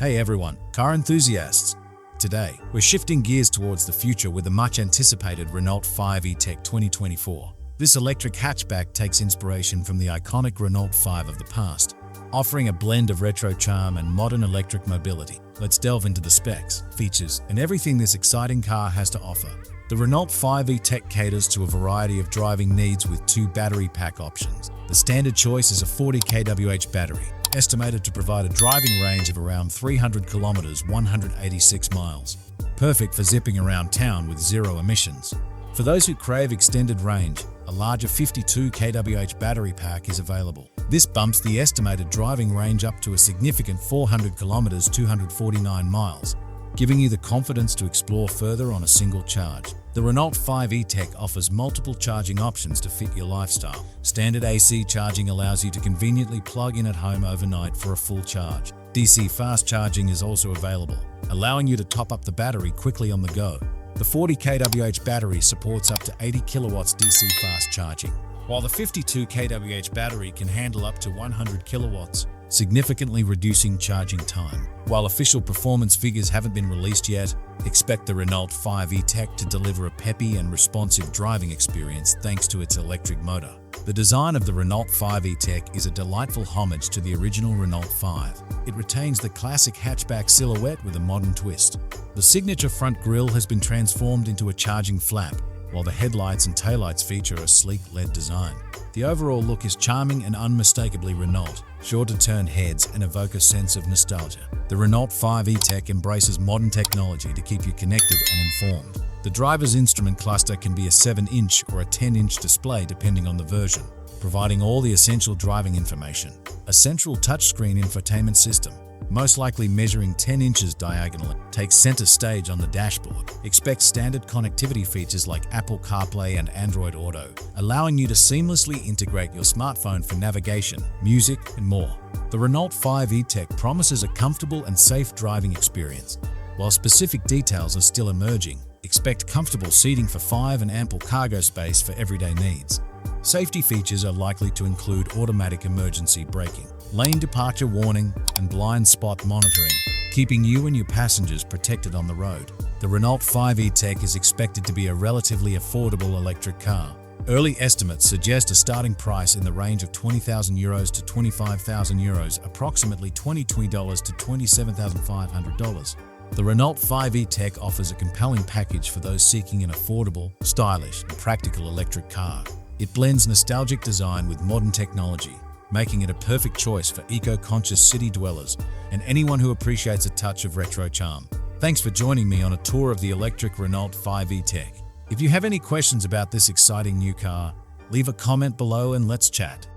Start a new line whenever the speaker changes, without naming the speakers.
Hey everyone, car enthusiasts! Today, we're shifting gears towards the future with the much-anticipated Renault 5 E-Tech 2024. This electric hatchback takes inspiration from the iconic Renault 5 of the past, offering a blend of retro charm and modern electric mobility. Let's delve into the specs, features, and everything this exciting car has to offer. The Renault 5 E-Tech caters to a variety of driving needs with two battery pack options. The standard choice is a 40 kWh battery, estimated to provide a driving range of around 300 kilometers, 186 miles. Perfect for zipping around town with zero emissions. For those who crave extended range, a larger 52 kWh battery pack is available. This bumps the estimated driving range up to a significant 400 kilometers, 249 miles, giving you the confidence to explore further on a single charge. The Renault 5 E-Tech offers multiple charging options to fit your lifestyle. Standard AC charging allows you to conveniently plug in at home overnight for a full charge. DC fast charging is also available, allowing you to top up the battery quickly on the go. The 40 kWh battery supports up to 80 kilowatts DC fast charging, while the 52 kWh battery can handle up to 100 kilowatts, significantly reducing charging time. While official performance figures haven't been released yet, expect the Renault 5 E-Tech to deliver a peppy and responsive driving experience thanks to its electric motor. The design of the Renault 5 E-Tech is a delightful homage to the original Renault 5. It retains the classic hatchback silhouette with a modern twist. The signature front grille has been transformed into a charging flap, while the headlights and taillights feature a sleek LED design. The overall look is charming and unmistakably Renault, sure to turn heads and evoke a sense of nostalgia. The Renault 5 E-Tech embraces modern technology to keep you connected and informed. The driver's instrument cluster can be a 7-inch or a 10-inch display depending on the version, providing all the essential driving information. A central touchscreen infotainment system, most likely measuring 10 inches diagonally, takes center stage on the dashboard. Expect standard connectivity features like Apple CarPlay and Android Auto, allowing you to seamlessly integrate your smartphone for navigation, music, and more. The Renault 5 E-Tech promises a comfortable and safe driving experience. While specific details are still emerging, expect comfortable seating for 5 and ample cargo space for everyday needs. Safety features are likely to include automatic emergency braking, lane departure warning, and blind spot monitoring, keeping you and your passengers protected on the road. The Renault 5 E-Tech is expected to be a relatively affordable electric car. Early estimates suggest a starting price in the range of €20,000 to €25,000, approximately $20,000 to $27,500. The Renault 5 E-Tech offers a compelling package for those seeking an affordable, stylish, and practical electric car. It blends nostalgic design with modern technology, making it a perfect choice for eco-conscious city dwellers and anyone who appreciates a touch of retro charm. Thanks for joining me on a tour of the electric Renault 5 E-Tech. If you have any questions about this exciting new car, leave a comment below and let's chat.